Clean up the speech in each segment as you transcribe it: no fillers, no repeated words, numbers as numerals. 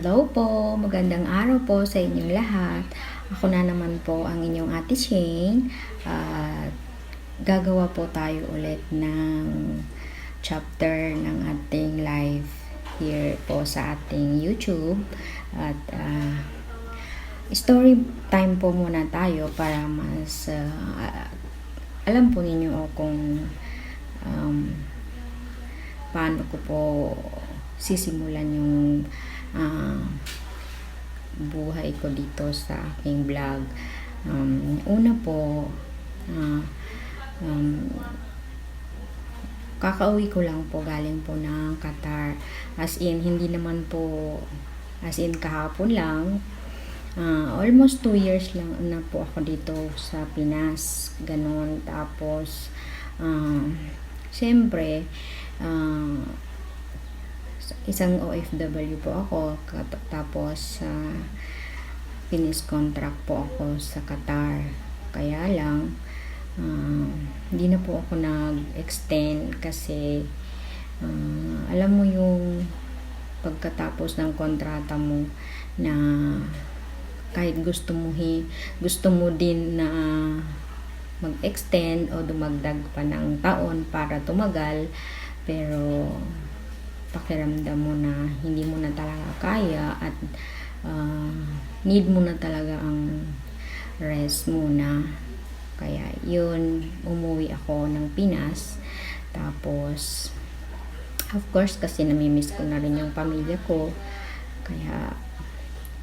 Hello po, magandang araw po sa inyong lahat. Ako na naman po ang inyong Ate Shane. At gagawa po tayo ulit ng chapter ng ating live here po sa ating YouTube. At story time po muna tayo para mas alam po ninyo kung paano ko po sisimulan yung buhay ko dito sa aking vlog. Una po, kakauwi ko lang po, galing po ng Qatar. As in, hindi naman po as in kahapon lang. Almost 2 years lang na po ako dito sa Pinas. Ganon. Tapos, siyempre, isang OFW po ako, tapos finish contract po ako sa Qatar. Kaya lang hindi na po ako nag-extend kasi alam mo yung pagkatapos ng kontrata mo na kahit gusto mo din na mag-extend o dumagdag pa ng taon para tumagal, pero pakiramdam mo na hindi mo na talaga kaya at need mo na talaga ang rest muna. Kaya yun, umuwi ako ng Pinas. Tapos of course kasi namimiss ko na rin yung pamilya ko, kaya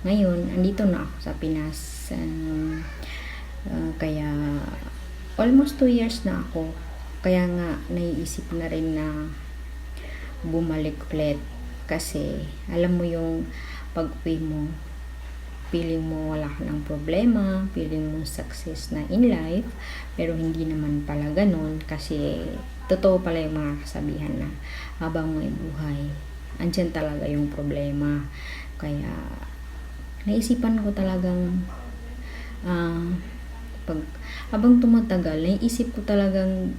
ngayon andito na ako sa Pinas. Kaya almost 2 years na ako, kaya nga naiisip na rin na bumalik ulit kasi alam mo yung pag-uwi mo, feeling mo wala ka ng problema, feeling mo success na in life, pero hindi naman pala ganun kasi totoo pala yung mga kasabihan na habang may buhay, andyan talaga yung problema. Kaya naisipan ko talagang habang tumatagal, naisip ko talagang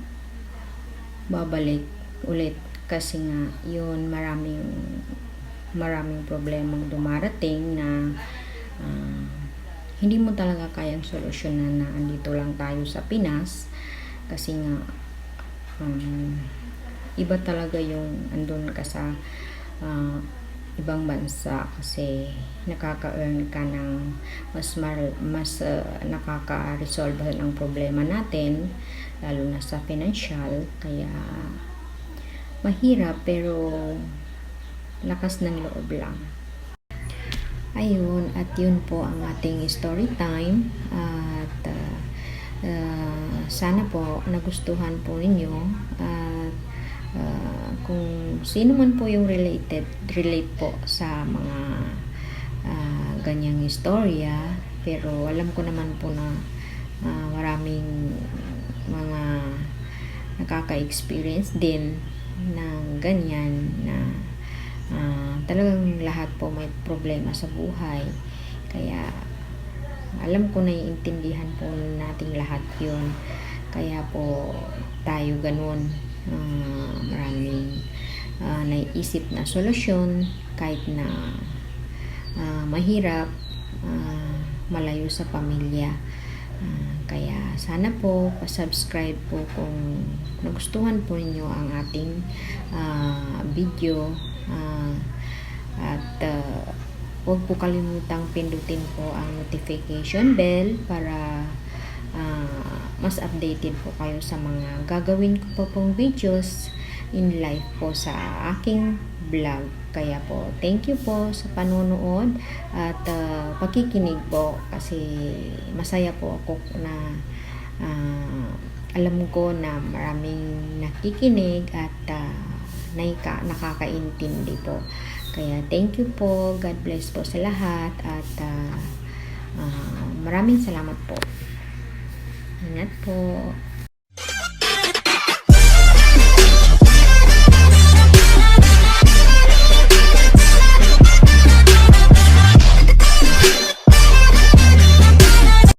babalik ulit. Kasi nga, yun, maraming problemang dumarating na hindi mo talaga kayang solusyonan na andito lang tayo sa Pinas. Kasi nga, iba talaga yung andun ka sa ibang bansa kasi nakaka-earn ka ng mas nakaka-resolve ng problema natin, lalo na sa financial. Kaya mahirap pero lakas ng loob lang. Ayun, at yun po ang ating story time. At sana po nagustuhan po ninyo. At kung sino man po yung relate po sa mga ganyang istorya, pero alam ko naman po na maraming mga nakaka-experience din ng ganyan na talagang lahat po may problema sa buhay. Kaya alam ko, naiintindihan po nating lahat yun. Kaya po tayo ganun, maraming naiisip na solusyon kahit na mahirap, malayo sa pamilya. Kaya sana po pa-subscribe po kung nagustuhan po ninyo ang ating video, at huwag po kalimutang pindutin po ang notification bell para mas updated po kayo sa mga gagawin ko po pong videos in live po sa aking vlog. Kaya po, thank you po sa panonood at pakikinig po, kasi masaya po ako na alam ko na maraming nakikinig at nakakaintindi po. Kaya thank you po, God bless po sa lahat, at maraming salamat po. Ingat po.